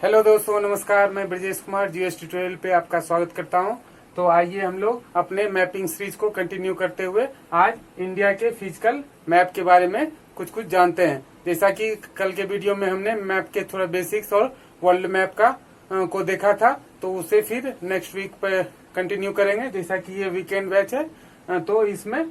Hello दोस्तों, नमस्कार। मैं ब्रजेश कुमार जीएस ट्यूटोरियल पे आपका स्वागत करता हूं। तो आइए हम लोग अपने मैपिंग सीरीज को कंटिन्यू करते हुए आज इंडिया के फिजिकल मैप के बारे में कुछ जानते हैं। जैसा कि कल के वीडियो में हमने मैप के थोड़ा बेसिक्स और वर्ल्ड मैप का को देखा था, तो उसे फिर नेक्स्ट वीक पे कंटिन्यू करेंगे। जैसा कि ये वीकेंड बैच है, तो इसमें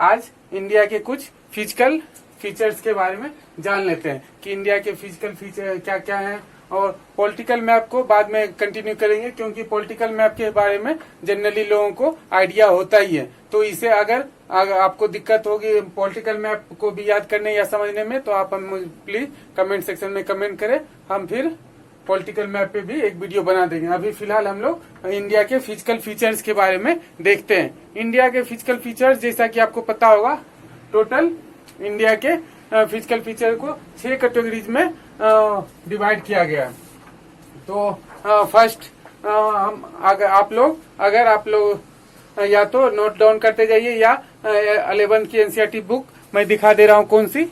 आज इंडिया के कुछ फिजिकल फीचर्स के बारे में जान लेते हैं कि इंडिया के फिजिकल फीचर क्या क्या हैं। और पॉलिटिकल मैप को बाद में कंटिन्यू करेंगे, क्योंकि पॉलिटिकल मैप के बारे में जनरली लोगों को आइडिया होता ही है। तो इसे अगर आपको दिक्कत होगी पॉलिटिकल मैप को भी याद करने या समझने में, तो आप प्लीज कमेंट सेक्शन में कमेंट करें। हम फिर पॉलिटिकल मैप पे भी एक वीडियो बना देंगे। अभी फिलहाल हम लोग इंडिया के फिजिकल फीचर्स के बारे में देखते हैं। इंडिया के फिजिकल फीचर्स, जैसा कि आपको पता होगा, टोटल इंडिया के फिजिकल फीचर को 6 कैटेगरीज में डिवाइड किया गया। तो फर्स्ट अगर आप लोग या तो नोट डाउन करते जाइए या 11th की एनसीईआरटी बुक मैं दिखा दे रहा हूँ। कौन सी?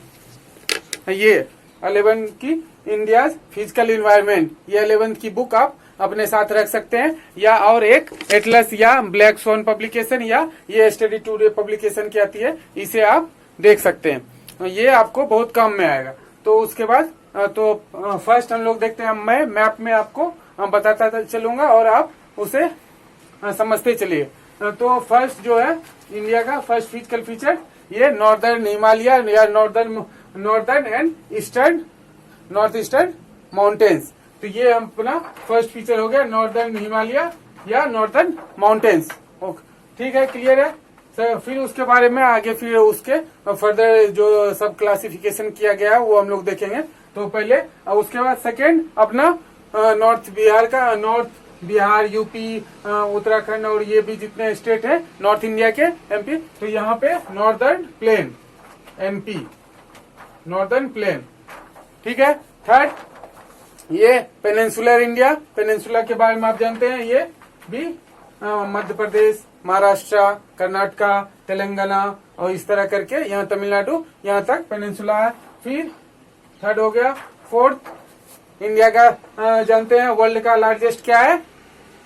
ये 11th की इंडिया फिजिकल इन्वायरमेंट, ये 11th की बुक आप अपने साथ रख सकते हैं। या और एक एटलस या ब्लैक सोन पब्लिकेशन या ये स्टडी टूडे पब्लिकेशन की आती है, इसे आप देख सकते हैं। ये आपको बहुत काम में आएगा। तो उसके बाद फर्स्ट हम लोग देखते हैं। मैं मैप में आपको बताता चलूंगा और आप उसे समझते चलिए। तो फर्स्ट जो है इंडिया का फर्स्ट फिजिकल फीचर, ये नॉर्दर्न हिमालय या northern and north eastern mountains. तो ये अपना फर्स्ट फीचर हो गया, नॉर्दर्न हिमालय या नॉर्दर्न माउंटेन्स। ठीक है, क्लियर है सर। फिर उसके बारे में आगे फिर उसके फर्दर जो सब क्लासिफिकेशन किया गया है वो हम लोग देखेंगे। तो पहले उसके बाद सेकेंड अपना नॉर्थ बिहार, यूपी, उत्तराखंड और ये भी जितने स्टेट है नॉर्थ इंडिया के, एमपी, तो यहाँ पे northern plain, MP northern plain. ठीक है। थर्ड ये पेनिनसुलर इंडिया, पेनिनसुला के बारे में आप जानते हैं, ये भी मध्य प्रदेश, महाराष्ट्र, कर्नाटका, तेलंगाना और इस तरह करके यहाँ तमिलनाडु, यहाँ तक पेनिनसुला है। फिर थर्ड हो गया। फोर्थ इंडिया का जानते हैं वर्ल्ड का लार्जेस्ट क्या है?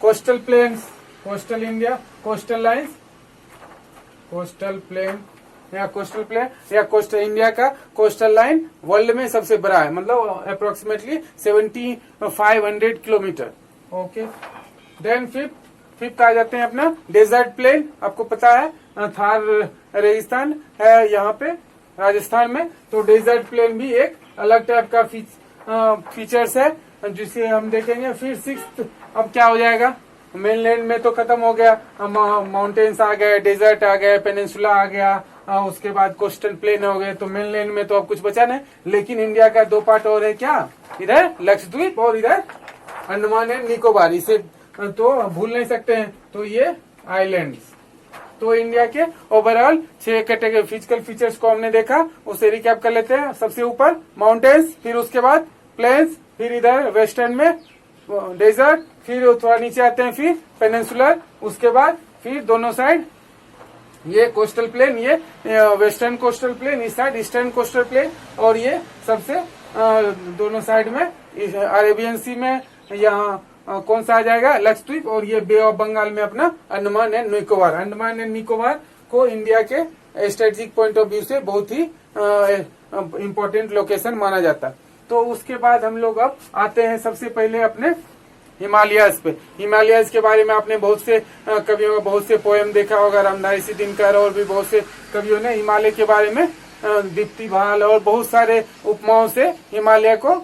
Coastal plains, coastal India, coastal lines, coastal plain या कोस्टल प्लेन या कोस्टल इंडिया का कोस्टल लाइन वर्ल्ड में सबसे बड़ा है, मतलब approximately 7500 kilometre. Okay. Then fifth आ जाते हैं अपना डेजर्ट प्लेन। आपको पता है थार रेगिस्तान है यहाँ पे राजस्थान में, तो डेजर्ट प्लेन भी एक अलग टाइप का फीचर्स है जिसे हम देखेंगे। फिर सिक्स्थ अब क्या हो जाएगा? मेनलैंड में तो खत्म हो गया, माउंटेन्स आ गए, डेजर्ट आ गए, पेनिनसुला आ गया, उसके बाद कोस्टल प्लेन हो गए। तो मेनलैंड में तो अब कुछ बचा नहीं, लेकिन इंडिया का 2 पार्ट और है। क्या? इधर लक्षद्वीप और इधर अंडमान एंड निकोबार, इसे तो भूल नहीं सकते हैं। तो ये आइलैंड्स। तो इंडिया के ओवरऑल 6 कैटेगरी फिजिकल फीचर्स को हमने देखा, उसे रिकैप कर लेते हैं। सबसे ऊपर माउंटेन्स, फिर उसके बाद प्लेन्स, फिर इधर वेस्टर्न में डेजर्ट, फिर थोड़ा नीचे आते हैं फिर पेनिनसुलर, उसके बाद फिर दोनों साइड ये कोस्टल प्लेन, ये वेस्टर्न कोस्टल प्लेन, इस साइड ईस्टर्न कोस्टल प्लेन, और ये सबसे दोनों साइड में अरेबियन सी में यहाँ कौन सा आ जाएगा? लक्षद्वीप, और ये बे ऑफ बंगाल में अपना अंडमान एंड निकोबार। अंडमान एंड निकोबार को इंडिया के स्ट्रेटेजिक पॉइंट ऑफ व्यू से बहुत ही इम्पोर्टेंट लोकेशन माना जाता है। तो उसके बाद हम लोग अब आते हैं सबसे पहले अपने हिमालयस पे। हिमालयस के बारे में आपने बहुत से कवियों का बहुत से पोएम देखा होगा, रामधारी दिनकर और भी बहुत से कवियों ने हिमालय के बारे में दीप्ति भाल और बहुत सारे उपमाओं से हिमालय को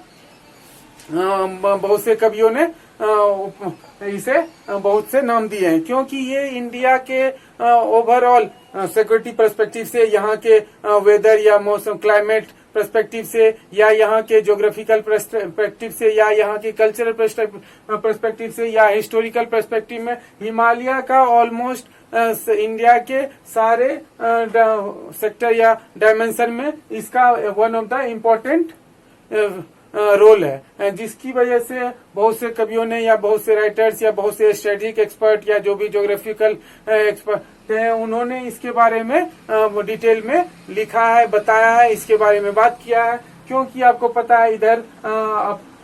बहुत से कवियों ने इसे बहुत से नाम दिए हैं, क्योंकि ये इंडिया के ओवरऑल सिक्योरिटी पर्सपेक्टिव से, यहाँ के वेदर या मौसम क्लाइमेट पर्सपेक्टिव से, या यहाँ के ज्योग्राफिकल पर्सपेक्टिव से, या यहाँ के कल्चरल पर्सपेक्टिव से, या हिस्टोरिकल पर्सपेक्टिव में हिमालय का ऑलमोस्ट इंडिया के सारे सेक्टर या डायमेंशन में इसका one of the important role है, जिसकी वजह से बहुत से कवियों ने या बहुत से राइटर्स या बहुत से स्ट्रेटेजिक एक्सपर्ट या जो भी ज्योग्राफिकल एक्सपर्ट हैं उन्होंने इसके बारे में डिटेल में लिखा है, बताया है, इसके बारे में बात किया है। क्योंकि आपको पता है इधर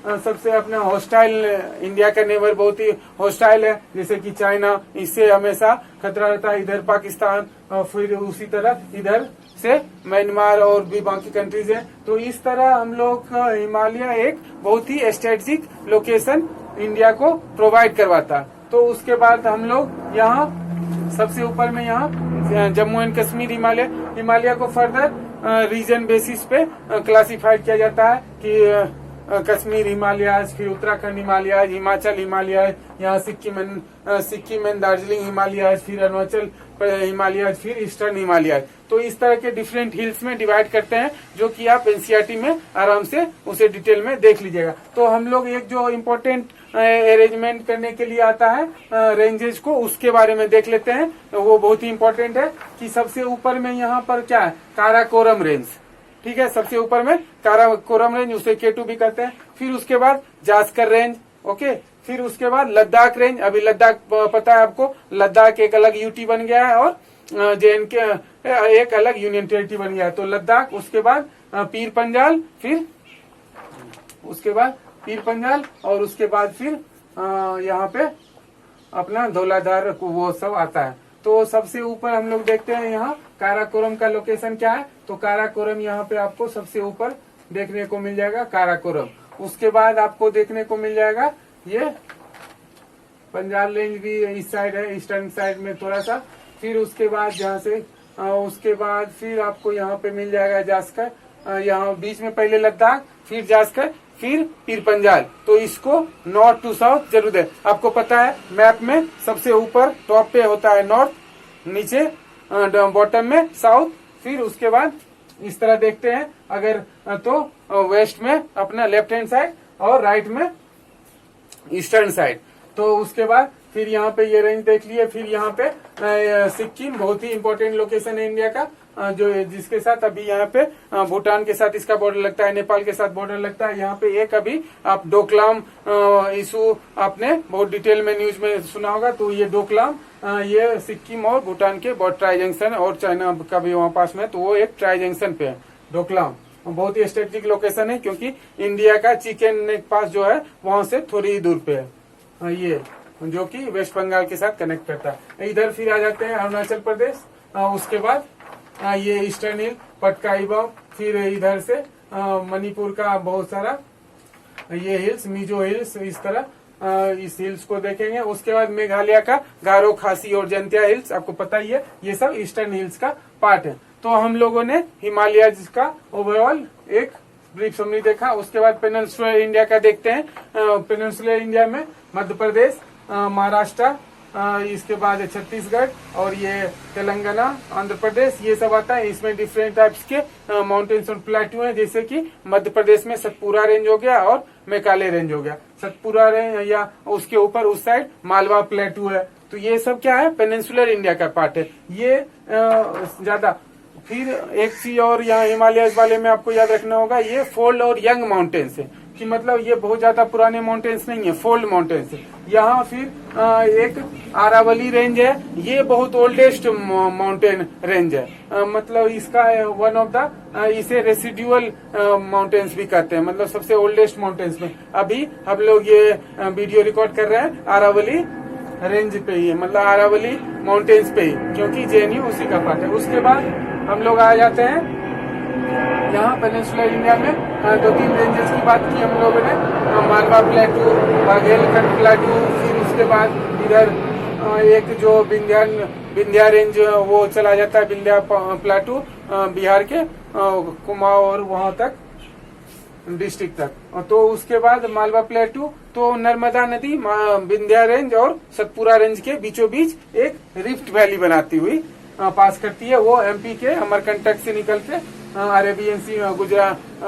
सबसे अपना हॉस्टाइल, इंडिया का नेबर बहुत ही हॉस्टाइल है, जैसे कि चाइना, इससे हमेशा खतरा रहता है। इधर पाकिस्तान और फिर उसी तरह इधर से म्यांमार और भी बाकी कंट्रीज हैं। तो इस तरह हम लोग हिमालय एक बहुत ही स्ट्रेटेजिक लोकेशन इंडिया को प्रोवाइड करवाता है। तो उसके बाद हम लोग यहाँ सबसे ऊपर में यहाँ जम्मू एंड कश्मीर हिमालय को फर्दर रीजन बेसिस पे क्लासिफाइड किया जाता है कि कश्मीर हिमालय, फिर उत्तराखंड हिमालय, हिमाचल हिमालय, यहाँ सिक्किम एंड दार्जिलिंग हिमालय, फिर अरुणाचल हिमालय, फिर ईस्टर्न हिमालय। तो इस तरह के डिफरेंट हिल्स में डिवाइड करते हैं, जो कि आप एनसीईआरटी में आराम से उसे डिटेल में देख लीजिएगा। तो हम लोग एक जो इम्पोर्टेंट अरेंजमेंट करने के लिए आता है रेंजेस को, उसके बारे में देख लेते हैं। वो बहुत ही इम्पोर्टेंट है कि सबसे ऊपर में यहाँ पर क्या है, काराकोरम रेंज, ठीक है। सबसे ऊपर में काराकोरम रेंज, उसे K2 भी कहते हैं। फिर उसके बाद जास्कर रेंज, ओके। फिर उसके बाद लद्दाख रेंज। अभी लद्दाख पता है आपको, लद्दाख एक अलग यूटी बन गया है और JNK एक अलग यूनियन टेरिटरी बन गया है। तो लद्दाख, उसके बाद पीर पंजाल, फिर उसके बाद पीर पंजाल, और उसके बाद फिर यहाँ पे अपना धौलाधार वो सब आता है। तो सबसे ऊपर हम लोग देखते हैं यहाँ काराकोरम का लोकेशन क्या है। तो काराकोरम यहाँ पे आपको सबसे ऊपर देखने को मिल जाएगा, काराकोरम। उसके बाद आपको देखने को मिल जाएगा ये पंजाल रेंज भी इस साइड है, ईस्टर्न साइड में थोड़ा सा। फिर उसके बाद जहाँ से उसके बाद फिर आपको यहाँ पे मिल जाएगा जास्कर, यहाँ बीच में पहले लद्दाख, फिर जास्कर, फिर पीर पंजाल। तो इसको नॉर्थ टू साउथ जरूर है। आपको पता है मैप में सबसे ऊपर टॉप पे होता है नॉर्थ, नीचे बॉटम में साउथ, फिर उसके बाद इस तरह देखते हैं अगर तो वेस्ट में अपना लेफ्ट हैंड साइड और राइट में ईस्टर्न साइड। तो उसके बाद फिर यहाँ पे ये रेंज देख लिए। फिर यहाँ पे सिक्किम बहुत ही इम्पोर्टेंट लोकेशन है इंडिया का, जो जिसके साथ अभी यहाँ पे भूटान के साथ इसका बॉर्डर लगता है, नेपाल के साथ बॉर्डर लगता है। यहाँ पे एक अभी आप डोकलाम इशू आपने बहुत डिटेल में न्यूज में सुना होगा। तो ये डोकलाम ये सिक्किम और भूटान के बहुत ट्राई जंक्शन और चाइना का भी वहाँ पास में, तो वो एक ट्राई जंक्शन पे है डोकलाम। बहुत ही स्ट्रेटेजिक लोकेशन है, क्योंकि इंडिया का चिकन नेक पास जो है वहां से थोड़ी ही दूर पे है ये, जो कि वेस्ट बंगाल के साथ कनेक्ट करता है। इधर फिर आ जाते हैं अरुणाचल प्रदेश, उसके बाद ये ईस्टर्न हिल पटकाईबम, फिर इधर से मणिपुर का बहुत सारा ये हिल्स, मिजो हिल्स, इस तरह इस हिल्स को देखेंगे। उसके बाद मेघालय का गारो, खासी और जंतिया हिल्स, आपको पता ही है, ये सब ईस्टर्न हिल्स का पार्ट है। तो हम लोगों ने हिमालय का ओवरऑल एक ब्रीफ समरी देखा। उसके बाद पेनिनसुलर इंडिया का देखते हैं। पेनिनसुलर इंडिया में मध्य प्रदेश, महाराष्ट्र, इसके बाद छत्तीसगढ़ और ये तेलंगाना, आंध्र प्रदेश, ये सब आता है। इसमें डिफरेंट टाइप्स के माउंटेन्स और प्लेटू हैं, जैसे कि मध्य प्रदेश में सतपुरा रेंज हो गया और मेघालय रेंज हो गया। सतपुरा रेंज या उसके ऊपर उस साइड मालवा प्लेटू है। तो ये सब क्या है, पेनिनसुलर इंडिया का पार्ट है ये ज्यादा। फिर एक चीज और यहाँ हिमालय वाले में आपको याद रखना होगा, ये फोल्ड और यंग माउंटेन्स है, कि मतलब ये बहुत ज्यादा पुराने माउंटेन्स नहीं है, फोल्ड माउंटेन्स है। यहाँ फिर एक आरावली रेंज है, ये बहुत ओल्डेस्ट माउंटेन रेंज है, मतलब इसका वन ऑफ द इसे रेसिड्यूअल माउंटेन्स भी कहते हैं, मतलब सबसे ओल्डेस्ट माउंटेन्स में। अभी हम लोग ये वीडियो रिकॉर्ड कर रहे हैं आरावली रेंज पे ही, मतलब आरावली माउंटेन्स पे ही, क्योंकि JNU उसी का पार्ट है। उसके बाद हम लोग आ जाते हैं यहाँ पेनिनसुलर इंडिया में 2-3 रेंजेस की बात की हम लोगों ने, मालवा प्लेटू, बाघेलखंड प्लेटू, फिर उसके बाद इधर एक जो विंध्या रेंज वो चला जाता है, विंध्या प्लेटू बिहार के कुमाऊं और वहां तक डिस्ट्रिक्ट तक। तो उसके बाद मालवा प्लेटू तो नर्मदा नदी, विंध्या रेंज और सतपुरा रेंज के बीचों बीच एक रिफ्ट वैली बनाती हुई पास करती है। वो MP के अमरकंटक से निकल के अरेबियन सी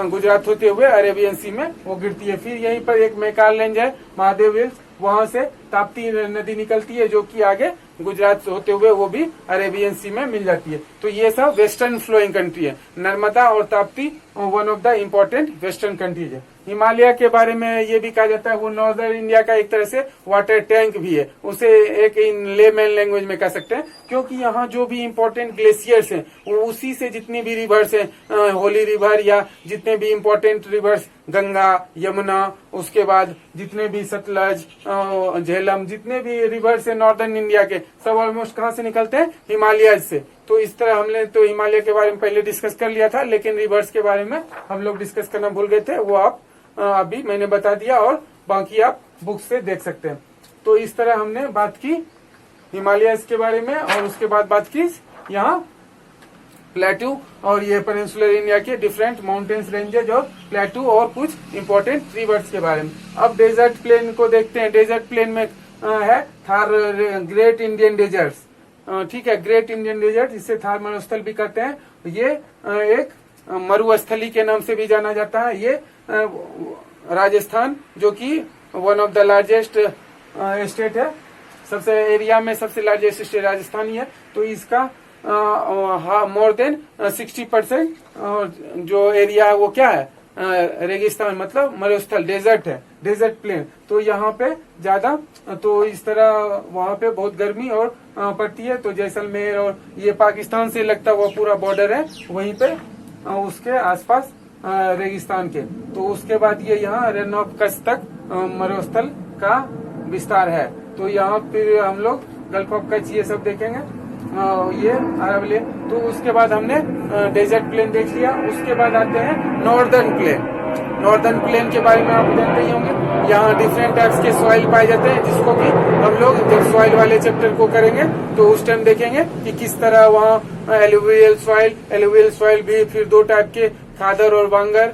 गुजरात होते हुए अरेबियन सी में वो गिरती है। फिर यहीं पर एक मैकाल रेंज है, महादेव हिल्स, वहां से ताप्ती नदी निकलती है, जो कि आगे गुजरात होते हुए वो भी अरेबियन सी में मिल जाती है। तो ये सब वेस्टर्न फ्लोइंग कंट्री है। नर्मदा और Tapti one of the important western countries है। हिमालय के बारे में ये भी कहा जाता है वो नॉर्दर्न इंडिया का एक तरह से वाटर टैंक भी है, उसे एक इन लेमैन लैंग्वेज में कह सकते हैं, क्योंकि यहाँ जो भी इम्पोर्टेंट ग्लेशियर्स हैं वो उसी से जितनी भी रिवर्स हैं, होली रिवर या जितने भी इम्पोर्टेंट रिवर्स गंगा, यमुना, उसके बाद जितने भी सतलज, झेलम, जितने भी रिवर्स है नॉर्दर्न इंडिया के, सब ऑलमोस्ट कहाँ से निकलते हैं? हिमालय से। तो इस तरह हमने तो हिमालय के बारे में पहले डिस्कस कर लिया था, लेकिन रिवर्स के बारे में हम लोग डिस्कस करना भूल गए थे, वो आप अभी मैंने बता दिया और बाकी आप बुक से देख सकते हैं। तो इस तरह हमने बात की हिमालय के बारे में, और उसके बाद बात की यहाँ प्लेटू और ये पेनिनसुलर इंडिया के डिफरेंट माउंटेन्स रेंजेज और प्लेटू और कुछ इंपॉर्टेंट रिवर्स के बारे में। अब डेजर्ट प्लेन को देखते हैं। डेजर्ट प्लेन में है थार ग्रेट इंडियन डेजर्ट्स, ठीक है, ग्रेट इंडियन डेजर्ट, इसे थार मरुस्थल भी कहते हैं। ये एक मरुस्थली के नाम से भी जाना जाता है। ये राजस्थान जो कि one of the largest state है, सबसे एरिया में सबसे लार्जेस्ट स्टेट राजस्थान ही है। तो इसका मोर देन 60% जो एरिया है वो क्या है? रेगिस्तान, मतलब मरुस्थल, डेजर्ट है, डेजर्ट प्लेन। तो यहाँ पे ज्यादा, तो इस तरह वहाँ पे बहुत गर्मी और पड़ती है। तो जैसलमेर और ये पाकिस्तान से लगता हुआ पूरा बॉर्डर है, वहीं पे उसके आसपास रेगिस्तान के। तो उसके बाद ये यहाँ रन ऑफ कच्छ तक मरुस्थल का विस्तार है। तो यहाँ फिर हम लोग गल्फ ऑफ कच्छ ये सब देखेंगे, ये अरावली। तो उसके बाद हमने डेजर्ट प्लेन देख लिया। उसके बाद आते हैं नॉर्दर्न प्लेन। नॉर्दर्न प्लेन के बारे में आप जानते ही होंगे। यहाँ डिफरेंट टाइप्स के सॉइल पाए जाते हैं, जिसको कि हम लोग जब सॉइल वाले चैप्टर को करेंगे तो उस टाइम देखेंगे कि किस तरह वहाँ एलुवियल सॉइल भी, फिर दो टाइप के खादर और बांगर,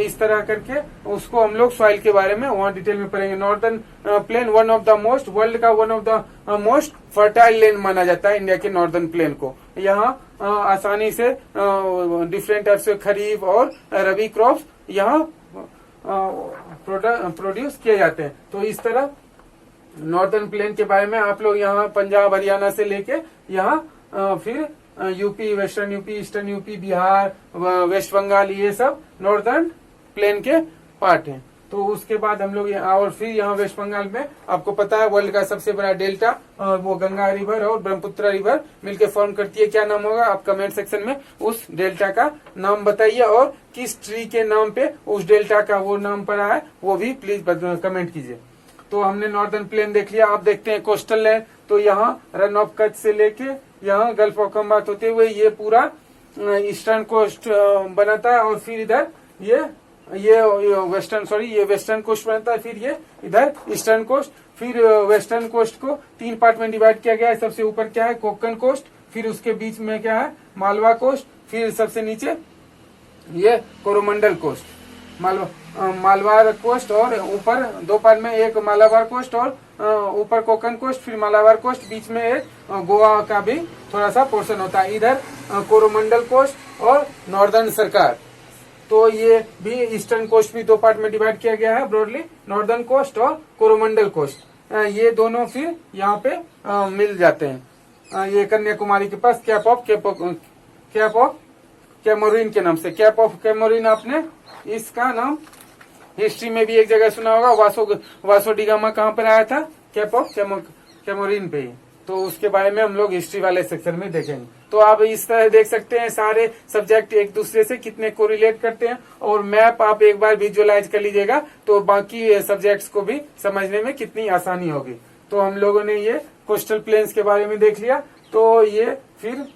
इस तरह करके उसको हम लोग सॉइल के बारे में वहाँ डिटेल में पढ़ेंगे। Northern plain one of the most, world का one of the most fertile land माना जाता है इंडिया के नॉर्दर्न प्लेन को। यहाँ आसानी से डिफरेंट टाइप से खरीफ और रबी क्रॉप्स यहाँ प्रोड्यूस किए जाते हैं। तो इस तरह नॉर्दर्न प्लेन के बारे में आप लोग यहाँ पंजाब हरियाणा से लेके यहाँ फिर UP, western UP, eastern UP, Bihar, West Bengal, ये सब नॉर्दर्न प्लेन के पार्ट हैं। तो उसके बाद हम लोग और फिर यहाँ वेस्ट बंगाल में आपको पता है वर्ल्ड का सबसे बड़ा डेल्टा वो गंगा रिवर और ब्रह्मपुत्र रिवर मिलकर फॉर्म करती है। क्या नाम होगा? आप कमेंट सेक्शन में उस डेल्टा का नाम बताइए, और किस ट्री के नाम पे उस डेल्टा का वो नाम पड़ा है वो भी प्लीज कमेंट कीजिए। तो हमने नॉर्दर्न प्लेन देख लिया। आप देखते हैं कोस्टल लैंड। तो यहाँ रन ऑफ कच्छ से लेके यहाँ गल्फ ऑफ खंबात होते हुए ये पूरा ईस्टर्न कोस्ट बनाता है, और फिर इधर ये वेस्टर्न कोस्ट बनता है, फिर ये इधर ईस्टर्न कोस्ट। फिर वेस्टर्न कोस्ट को 3 पार्ट में डिवाइड किया गया है। सबसे ऊपर क्या है? कोंकण कोस्ट, फिर उसके बीच में क्या है? मालवा कोस्ट, फिर सबसे नीचे ये कोरोमंडल कोस्ट, मालवार कोस्ट, और ऊपर 2 पार्ट में एक मालाबार कोस्ट और ऊपर कोंकण कोस्ट, फिर मालाबार कोस्ट, बीच में एक गोवा का भी थोड़ा सा पोर्शन होता है। इधर कोरोमंडल कोस्ट और नॉर्दर्न सरकार। तो ये भी ईस्टर्न कोस्ट भी 2 पार्ट में डिवाइड किया गया है ब्रॉडली, नॉर्दर्न कोस्ट और कोरोमंडल कोस्ट। ये दोनों फिर यहाँ पे मिल जाते हैं। ये कन्याकुमारी के पास कैप ऑफ कैमोरिन के नाम से, कैप ऑफ कैमोरिन, आपने इसका नाम हिस्ट्री में भी एक जगह सुना होगा। वासो डिगामा कहाँ पर आया था? कैप ऑफ कैमोरिन पे ही। तो उसके बारे में हम लोग हिस्ट्री वाले सेक्शन में देखेंगे। तो आप इस तरह देख सकते हैं सारे सब्जेक्ट एक दूसरे से कितने कोरिलेट करते हैं, और मैप आप एक बार विजुअलाइज कर लीजिएगा तो बाकी सब्जेक्ट्स को भी समझने में कितनी आसानी होगी। तो हम लोगों ने ये कोस्टल प्लेन्स के बारे में देख लिया। तो ये फिर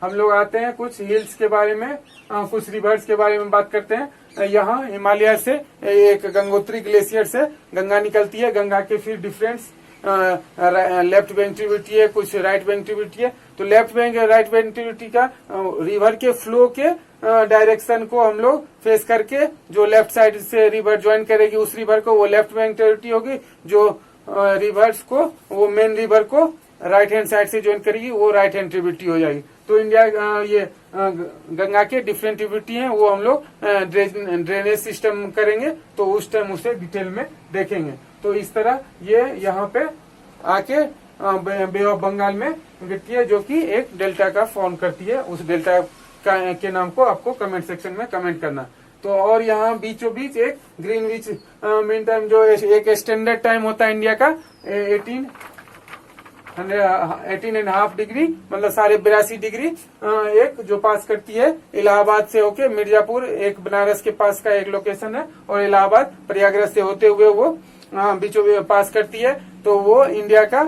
हम लोग आते हैं कुछ हिल्स के बारे में, कुछ रिवर्स के बारे में बात करते हैं। यहाँ हिमालय से एक गंगोत्री ग्लेशियर से गंगा निकलती है। गंगा के फिर डिफरेंस लेफ्ट बैंक ट्रिब्यूटरी है, कुछ राइट बैंक ट्रिब्यूटरी है। तो left bank right bank tributary का रिवर के फ्लो के डायरेक्शन को हम लोग फेस करके, जो लेफ्ट साइड से रिवर ज्वाइन करेगी उस रिवर को वो लेफ्ट बैंक ट्रिब्यूटरी होगी, जो रिवर्स को वो मेन रिवर को राइट हैंड साइड से ज्वाइन करेगी वो राइट हैंड ट्रिब्यूटरी हो जाएगी। तो इंडिया ये गंगा के डिफरेंट ट्रिब्यूटरी हैं, वो हम लोग ड्रेनेज सिस्टम करेंगे तो उस टाइम उसे डिटेल में देखेंगे। तो इस तरह ये यहाँ पे आके बे ऑफ बंगाल में गिरती है, जो कि एक डेल्टा का फॉर्म करती है। उस डेल्टा के नाम को आपको कमेंट सेक्शन में कमेंट करना। तो और यहाँ बीचों बीच एक ग्रीनविच मीन टाइम जो एक स्टैंडर्ड टाइम होता है इंडिया का 18.5 डिग्री, मतलब 82.5 डिग्री एक जो पास करती है इलाहाबाद से होके मिर्जापुर, एक बनारस के पास का एक लोकेशन है, और इलाहाबाद प्रयागराज से होते हुए वो बीचों पास करती है। तो वो इंडिया का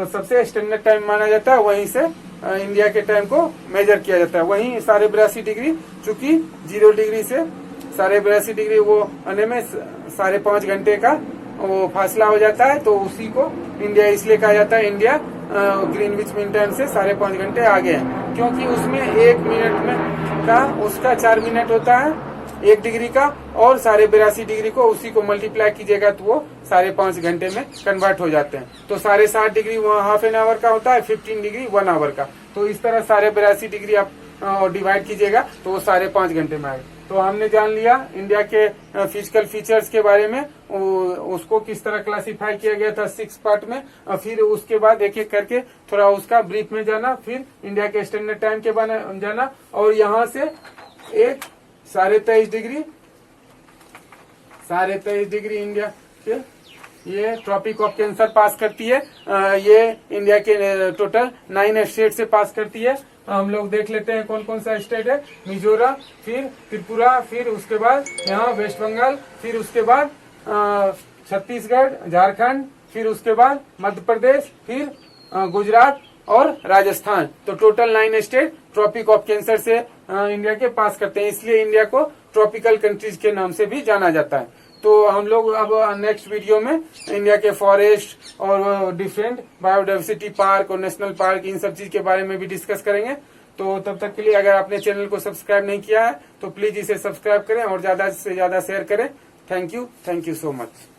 सबसे स्टैंडर्ड टाइम माना जाता है, वहीं से इंडिया के टाइम को मेजर किया जाता है। वहीं 82.5 डिग्री, चूंकि 0 डिग्री से 82.5 डिग्री वो आने में 5.5 घंटे का वो फासला हो जाता है, तो उसी को इंडिया इसलिए कहा जाता है इंडिया ग्रीनविच मीन टाइम से 5.5 घंटे आगे है, क्योंकि उसमें 1 मिनट में का उसका 4 मिनट होता है 1 डिग्री का, और 82.5 डिग्री को उसी को मल्टीप्लाई कीजिएगा तो वो 5.5 घंटे में कन्वर्ट हो जाते हैं। तो 7.5 डिग्री हाफ एन आवर का होता है, 15 डिग्री 1 आवर का। तो इस तरह 82.5 डिग्री आप डिवाइड कीजिएगा तो वो 5.5 घंटे में आएगा। तो हमने जान लिया इंडिया के फिजिकल फीचर्स के बारे में, उसको किस तरह क्लासिफाई किया गया था 6 पार्ट में। फिर उसके बाद एक एक करके थोड़ा उसका ब्रीफ में जाना, फिर इंडिया के स्टैंडर्ड टाइम के बारे में जाना, और यहाँ से एक 23.5 डिग्री इंडिया के ये ट्रॉपिक ऑफ कैंसर पास करती है। ये इंडिया के टोटल 9 स्टेट से पास करती है। हम लोग देख लेते हैं कौन कौन सा स्टेट है। मिजोरम, फिर त्रिपुरा, फिर उसके बाद यहाँ वेस्ट बंगाल, फिर उसके बाद छत्तीसगढ़, झारखंड, फिर उसके बाद मध्य प्रदेश, फिर गुजरात और राजस्थान। तो total 9 state Tropic of Cancer से इंडिया के पास करते हैं, इसलिए इंडिया को ट्रॉपिकल कंट्रीज के नाम से भी जाना जाता है। तो हम लोग अब नेक्स्ट वीडियो में इंडिया के फॉरेस्ट और डिफरेंट बायोडाइवर्सिटी पार्क और नेशनल पार्क, इन सब चीज के बारे में भी डिस्कस करेंगे। तो तब तक के लिए अगर आपने चैनल को सब्सक्राइब नहीं किया है तो प्लीज इसे सब्सक्राइब करें और ज्यादा से ज्यादा शेयर करें। Thank you so much.